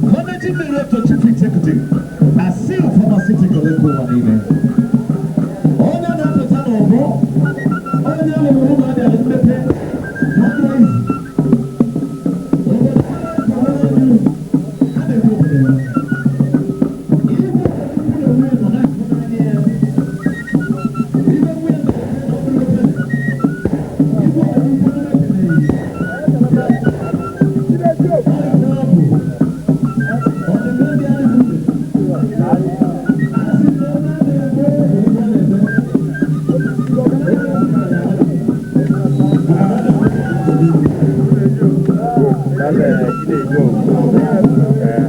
Managing Director, Chief Executive, Asil Pharmaceutical Company. Ona na patano bro. Ona na mwana ya mpepe.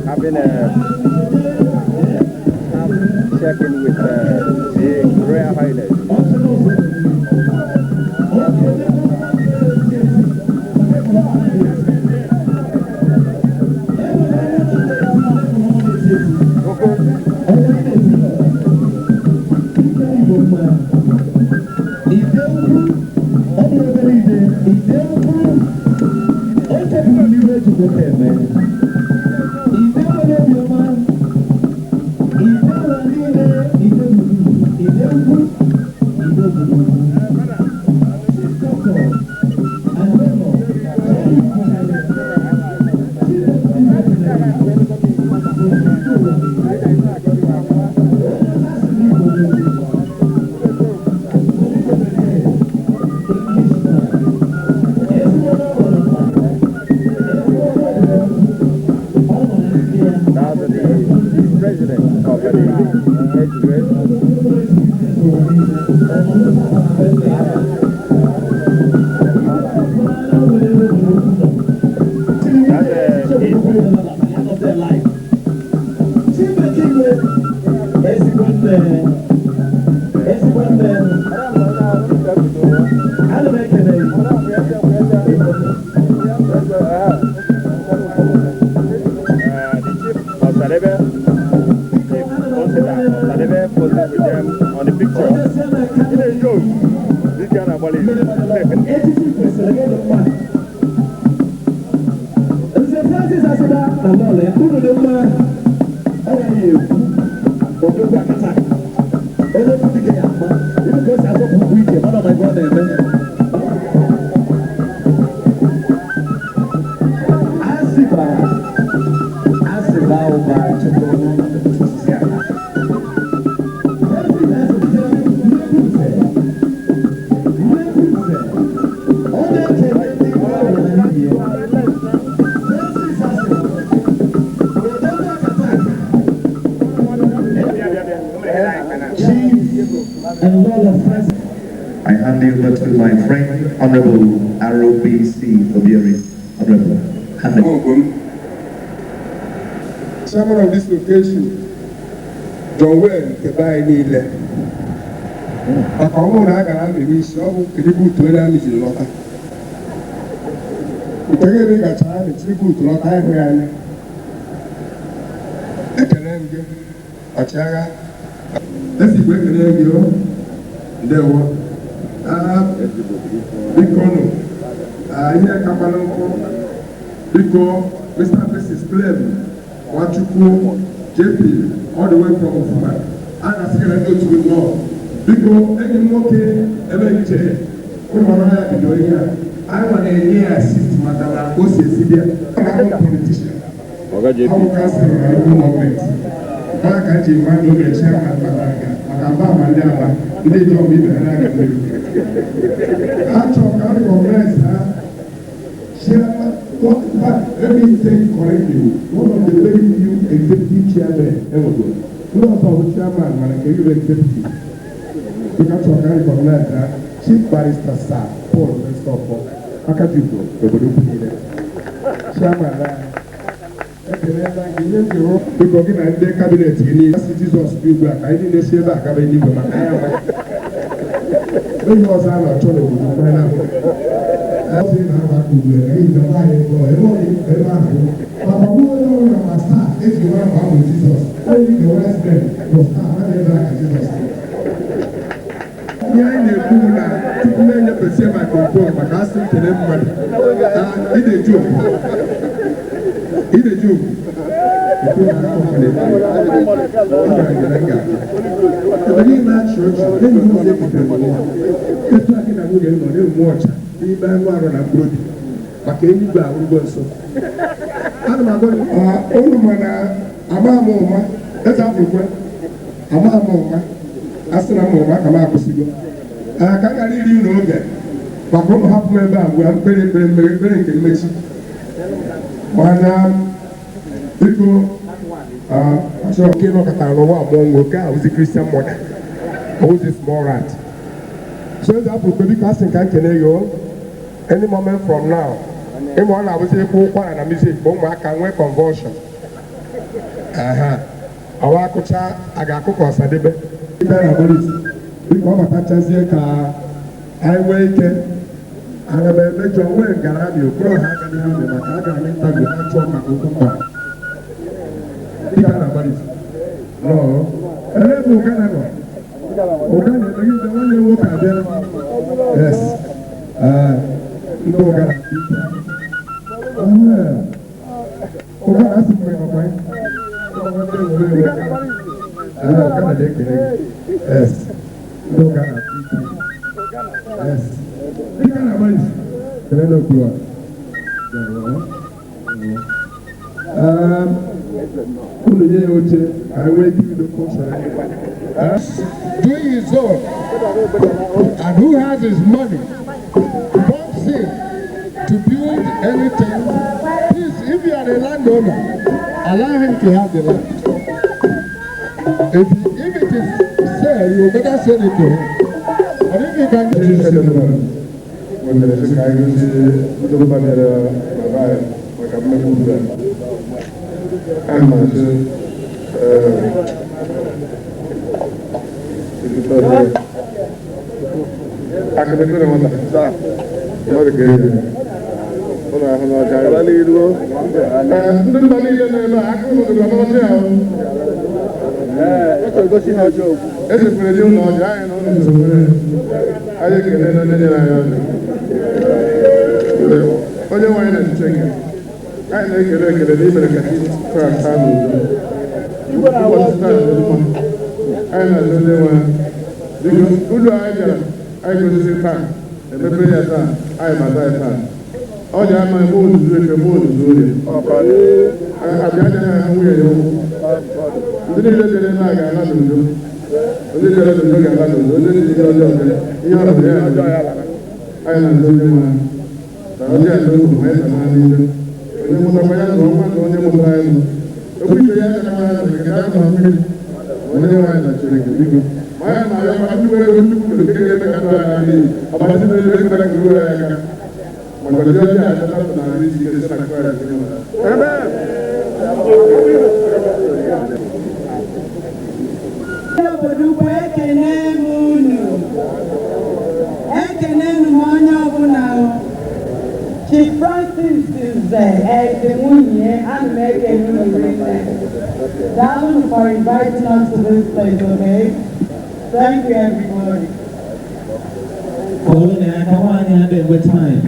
Having a check-in with the Royal Highness. I hand you over to my friend, Honorable ROBC Obiori. Honorable. Chairman of this location, John Wayne Kebaini. A common Agara release of tribute to an amazing locker. We take a child, a tribute to Locker. I can a chaga. Let's see where can you there were Bikono, here Kapanoko, Biko, Mr. Mrs. Clem, Wachuku, JP, all the way from Ufuma, and I think I go to the law. Biko, any more MHA, Kumana, and Doria, I want a near assist Madame Osia, I'm a politician. How can I do moment? Back at the man who is chairman, Makamba Mandela. They don't need to have everything correctly. One of the very few executive chairmen ever go. Not about chairman, when I can you executive. You can talk about that. Chief Barrister Sir Paul Westhoff, Akajuko, the Burundi. Biko gị na ndị kabinet gị niile asị Jizọs dị ugbu a ka anyị niile si ebe a gaba eluigwe maka ya nwe onye ọzọ a na-achọ n'obodo kwanye na ọsị na-aba ugbu a anyị ga nwaanyị ebe ebe ahụ ma ọ bụrụ onye ọrụ na ma staa eji nwa ahụ ahụ Jizọs onye the west bend bụ staa ha na-ebe aka Jizọs ihe anyị na-ekwu na tupu na-enyefesi microphone maka asị nkele mmadụ ị na-eji okwu Ebe na-achị ọchị enyi m ọzọ ebutere n'ụwa etu a gị na nwunye nọ na-enwe ọcha n'ime anụ arụ na mkpụrụ obi maka eluigwe ahụgwọ nso ana m agwa unu mana ama m ụma eze afụkwe ama m ụma asị na m ụma ka m akwụsịgo ka m ghara iri n'oge maka ụmụ hapụ m ebe a gwa mkpere ekpere nke mmechi mana biko achọrọ nke nọkọtara n'ụwa amụọ nwoke a ozi Christian mother ozi small rat so eze afụkwe biko asị nka nkene yo any moment from now ịma ọ na-abụzi ịkwụ ụkwara na music bụ ụmụaka nwee convulsion ọwa akụcha a ga-akụ ka ọsadebe biko ọ batachazie ka anyị nwee ike aga m emejọ nwee ngara dị okporo ha agaghị ha maka a ga-anyị ntabi ha chọọ maka okwu mkpa dịka na gbalịsi ebe bụ ụgana nọ ụgana emegide nwanne nwoke abịara yes ndị ụgana ụgana asị mgbe ọkwa ụgana na-ekele yes ndị ụgana yes dịka na gbalịsi kele n'okwu a doing his own, and who has his money pumps in to build anything. Please, if you are a landowner, allow him to have the land. If it is sale, you better sell it to him. And if you can get it, sell it to him. Chief Francis is the Munye and Megan Down for inviting us to this place, okay? Thank you, everybody. Come on, with time.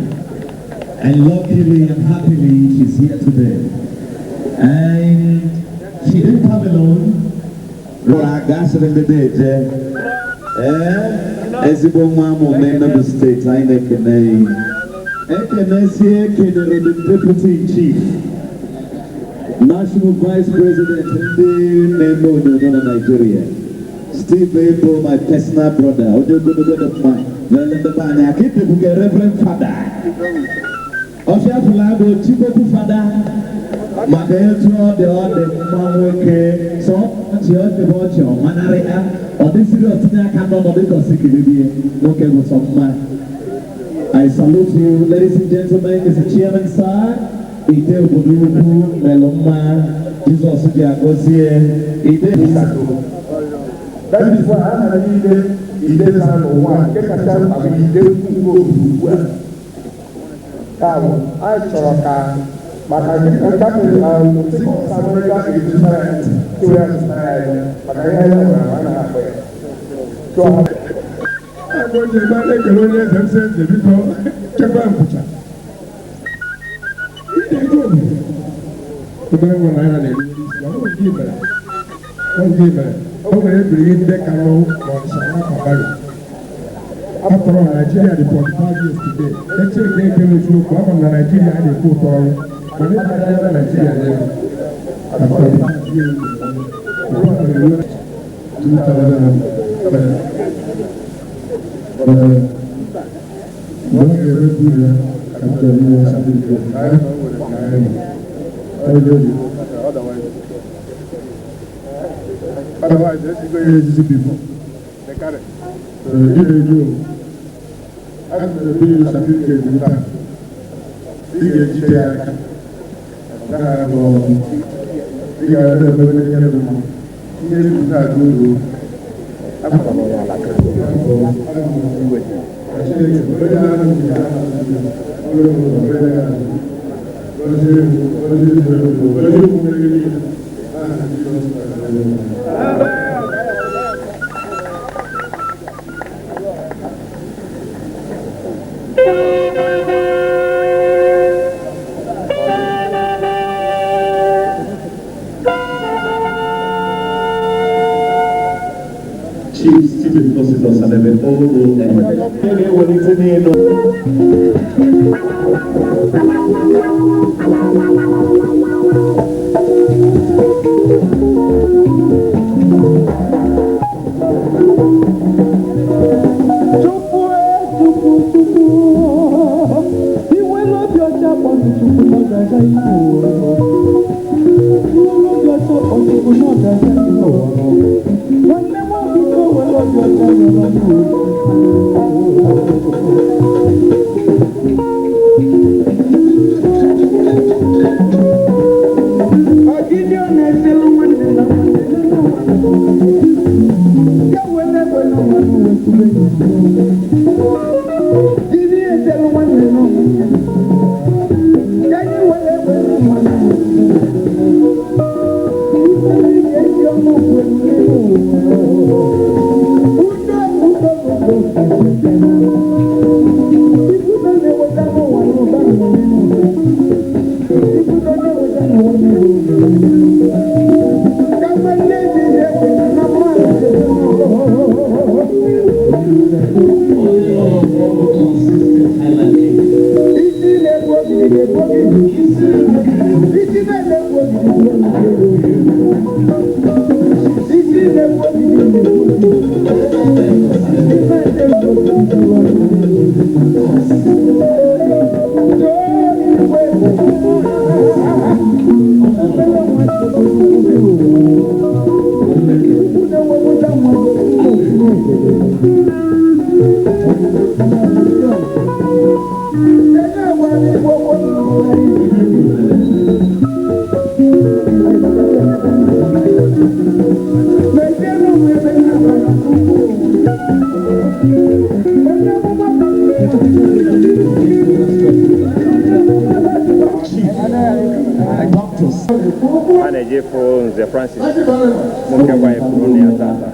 And luckily and happily, she's here today. And she didn't come alone. Well, I got it in the day, as if one more man of the state, I make a name. the Deputy Chief, National Vice President, in Nigeria. Steve Abel, my personal brother. I keep the Reverend Father. Osha Fulabo, Chiboku Father. Madeltro, the other Mamoke, so much the Bocho, Manarea, or this serious thing I cannot do because okay with some man. I salute you, ladies and gentlemen. It's the chairman, sir. ide obodo ukwu melụ mma Jizọs ji agọzie ide ịsatọ. That is why a na niile ide sa n'ụwa nke kacha mkpa bụ ide ugbo ugbu a. Anyị chọrọ ka maka After all, Nigeria the 45 years today. Let's say they came to Nigeria and they put on. When they enter Nigeria, after 5 years, 2000. Otherwise, let's go easy people. They got it. As the bill certificate in that, Chief Expositor Sadebe Ogo Manager for the Francis. Mukawai from the Azata.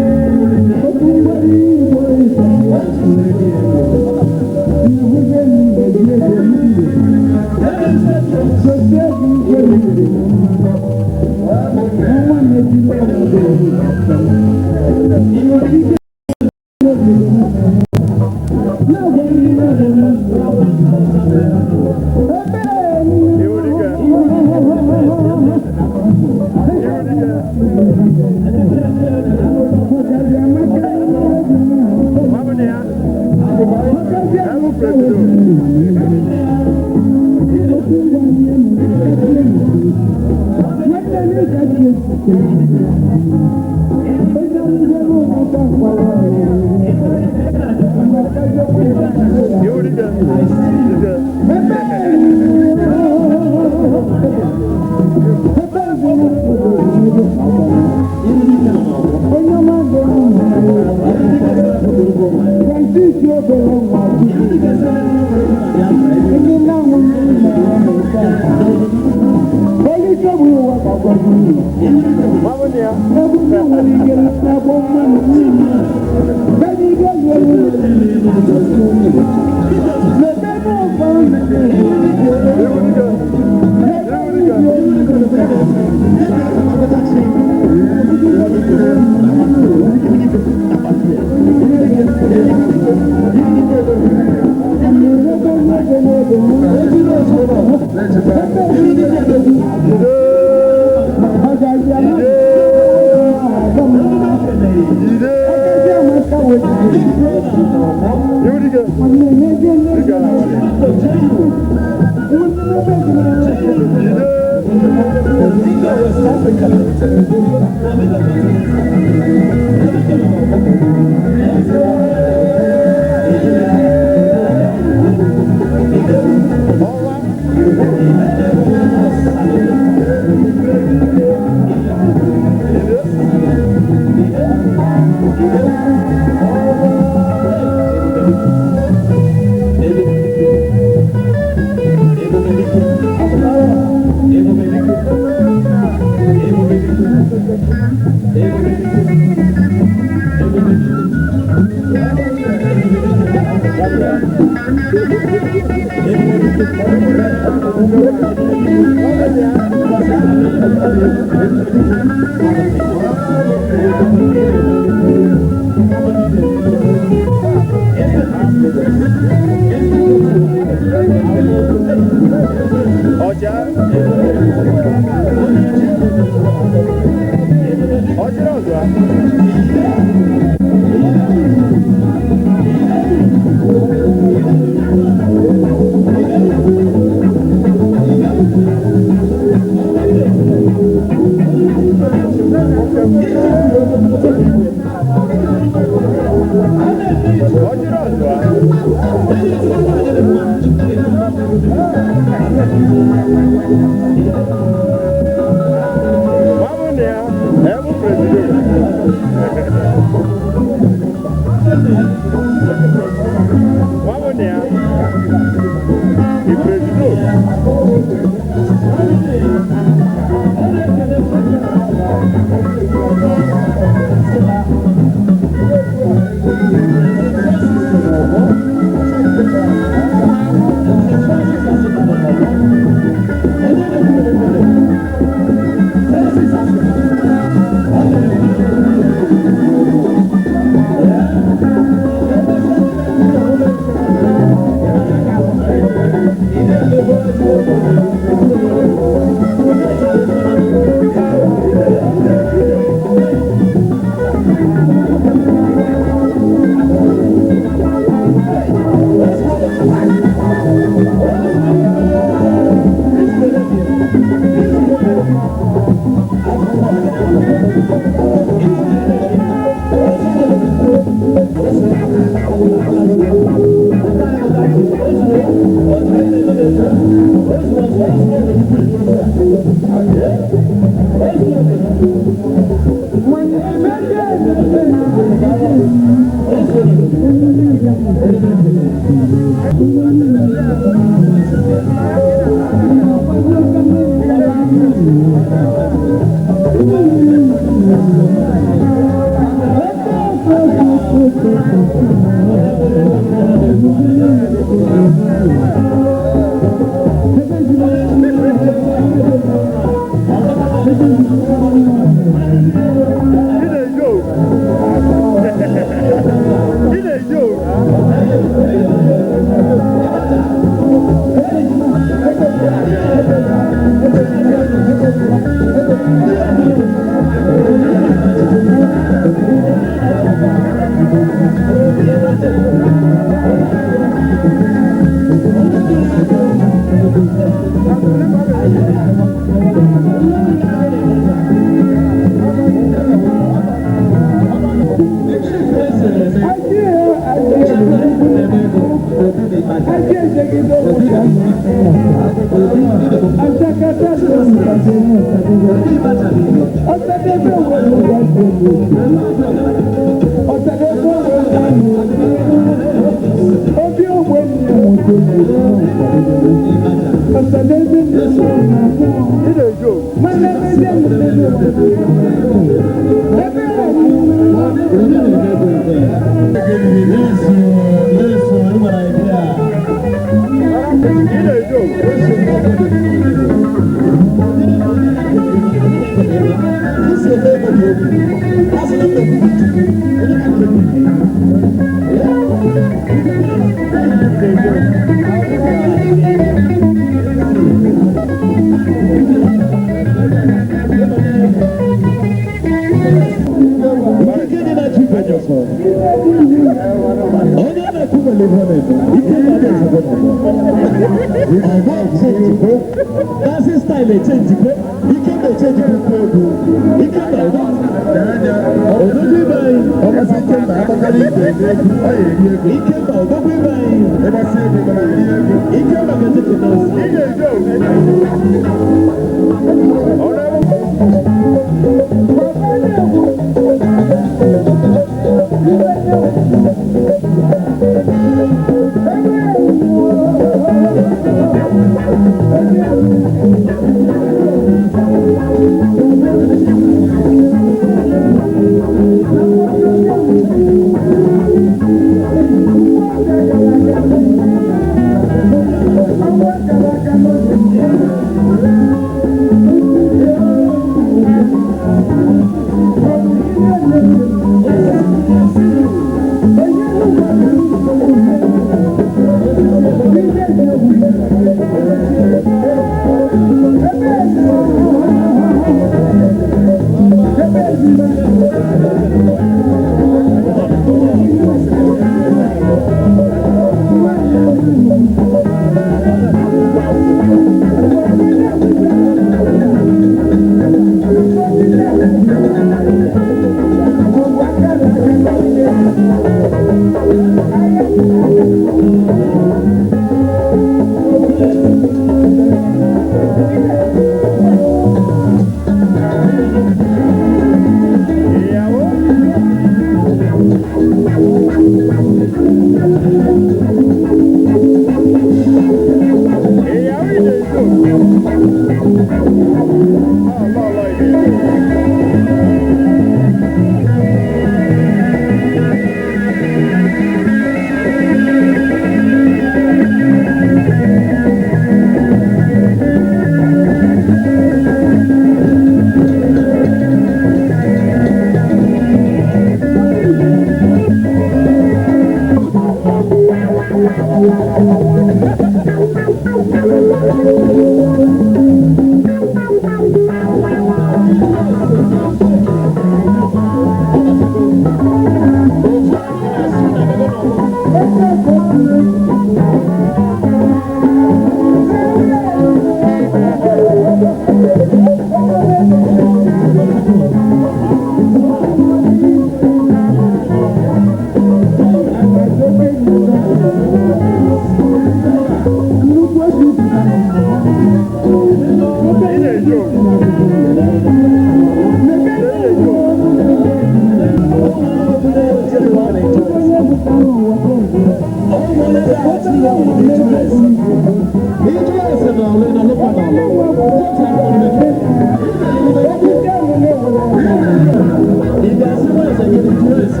Ide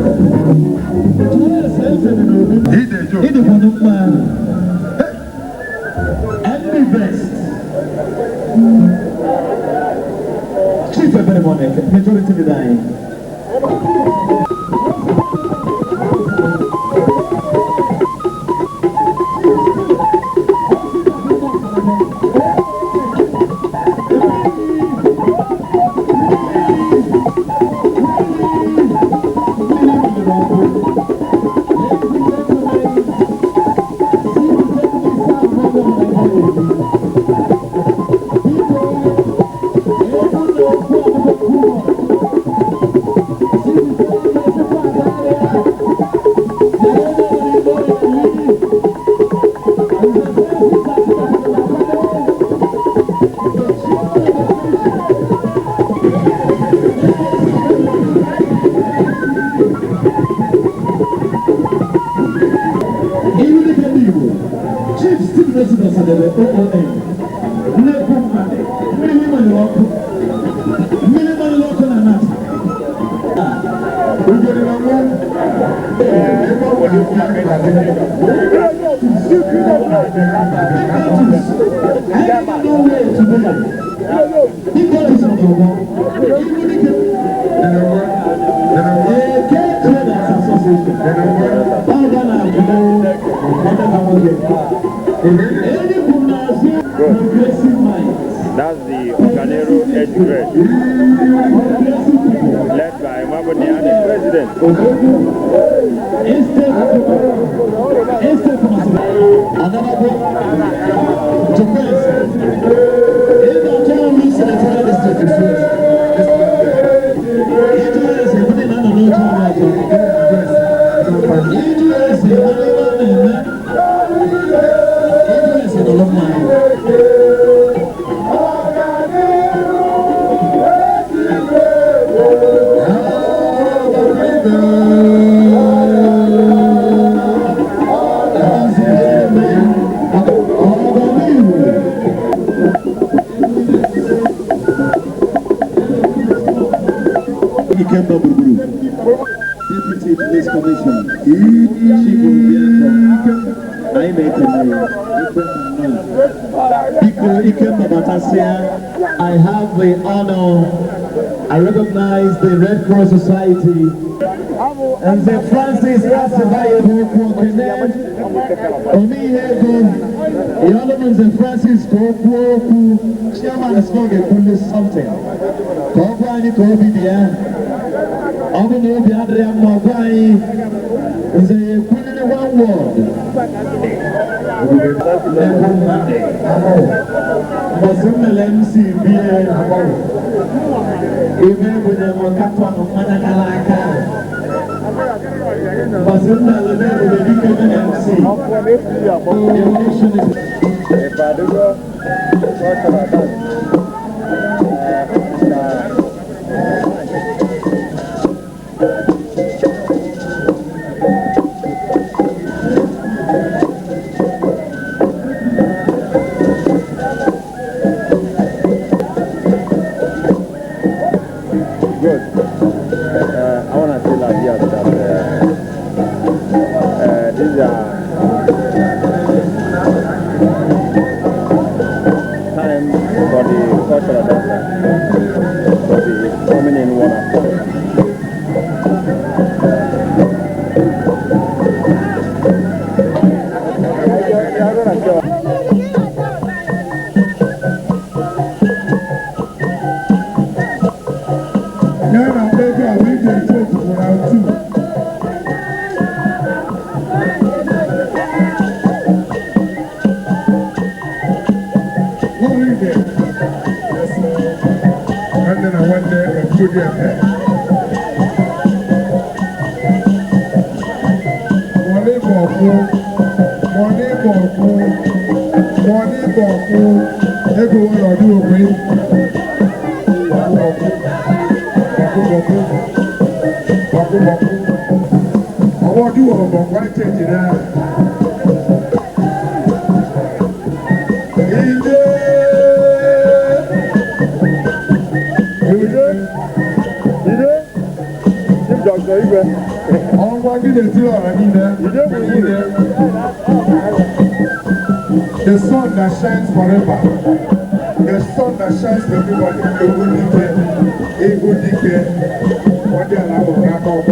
for the man. Enemy best. Chief of ceremony, majority the dying. That's the Organero Edge Grade, led by Maboni and the president. Deputy Police Commissioner, Chief of I make I have the honor, I recognize the Red Cross Society and the Francis Asibayeho the Honorable the Francis Koku, Chairman of Slogan Police something. Kokwani Kobidia. Ọmọ ní obi adìrẹ mọ báyìí ǹzẹ̀ yẹ kú nínú one word. Ẹ̀kọ́ Mande Mọ̀sùnmẹ̀lẹ̀ MC bí ẹ ìwé ìbùdó ẹ̀mọ kápọ̀ ọ̀nà mọ́nàkàlà aka. Mọ̀sùnmẹ̀lẹ̀ bẹ́ẹ̀ ló bí kẹ́mẹ́ MC. Good. I want to say like here that these are time for the cultural dancer to be coming in one after. The sun that shines forever. The sun that shines for everybody. Egudike. What they allow to wrap up.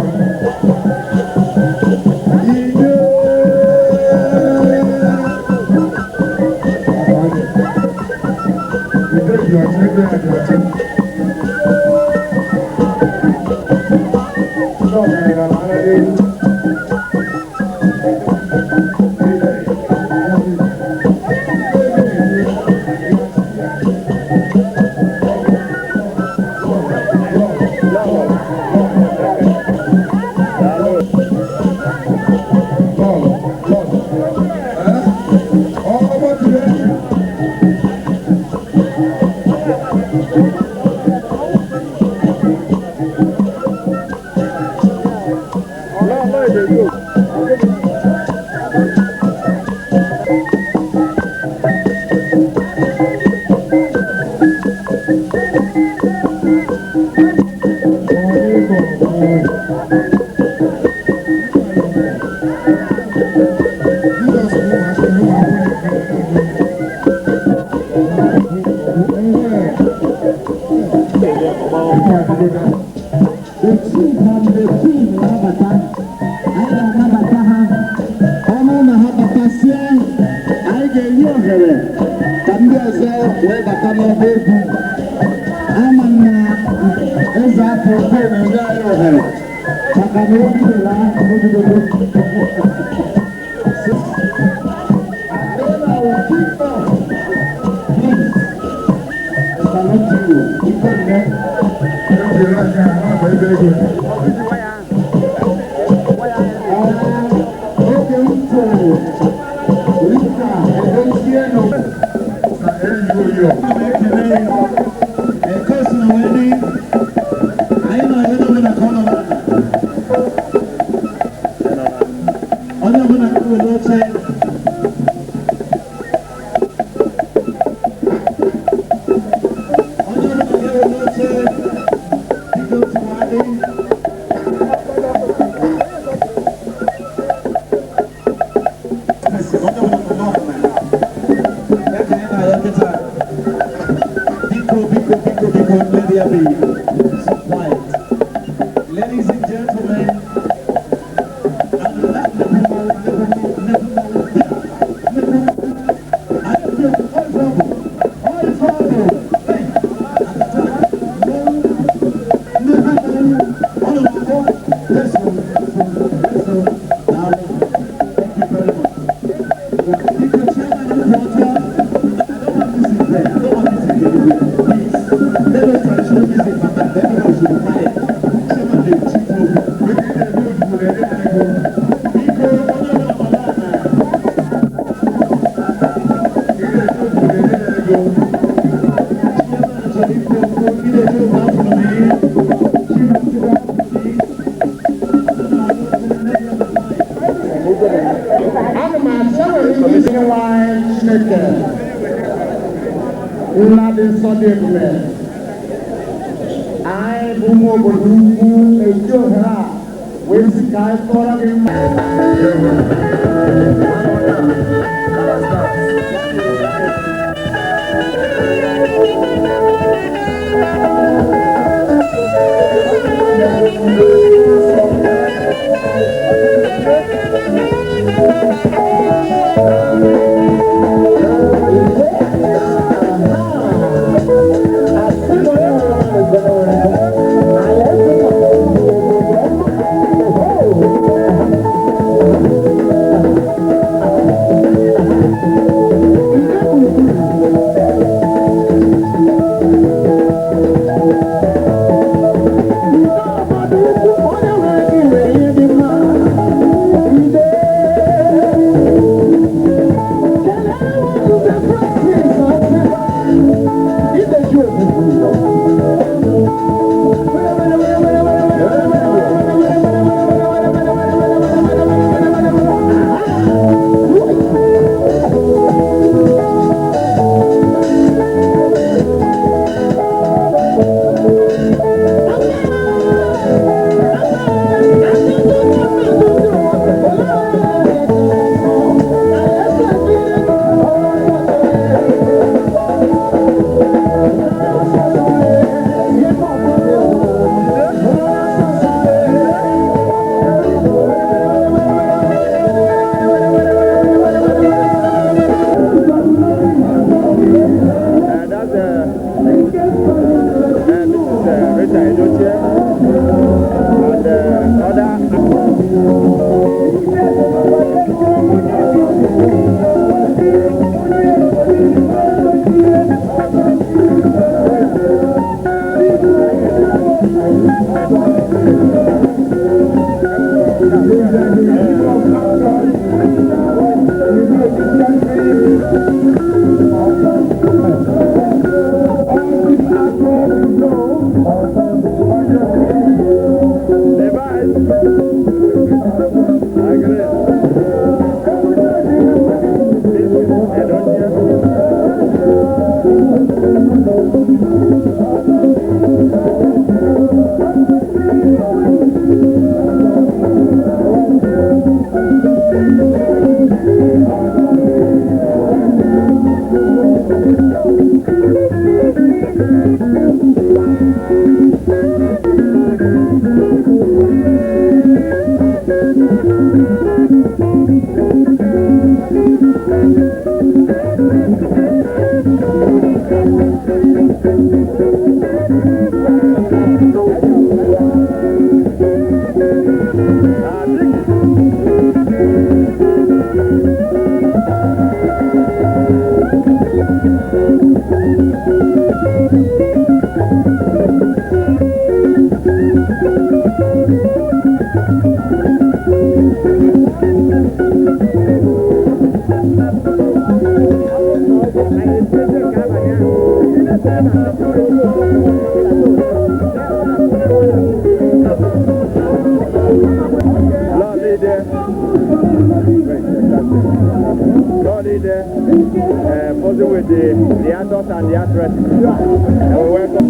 Posing with the adults and the actresses. And we welcome.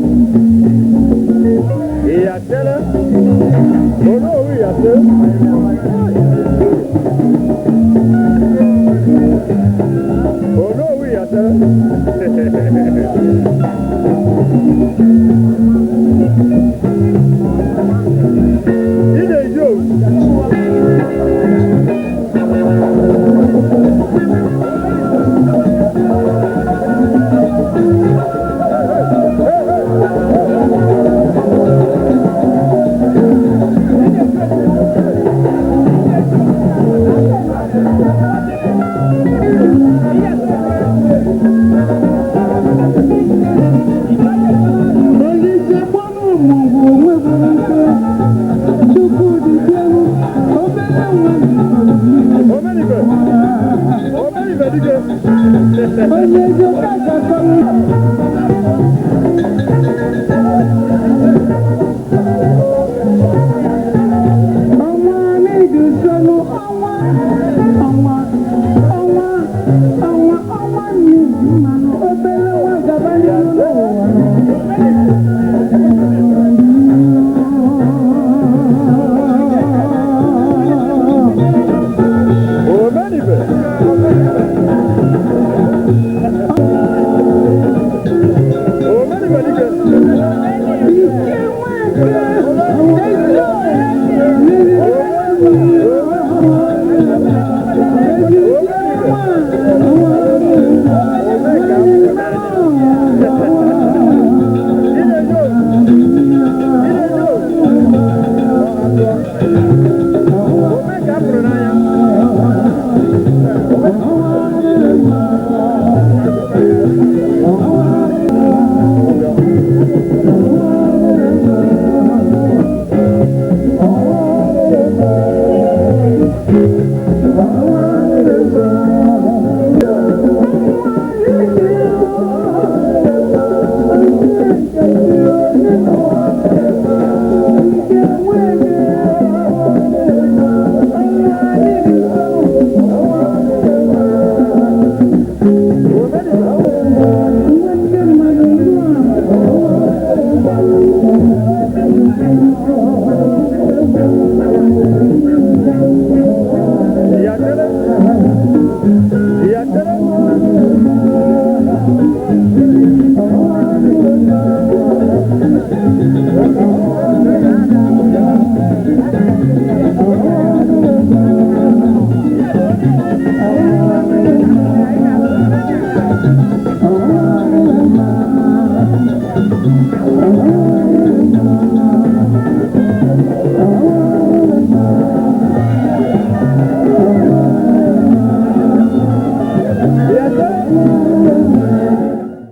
Iyatele. Oh no, Iyatele. Oh no, Iyatele. Yes, sir.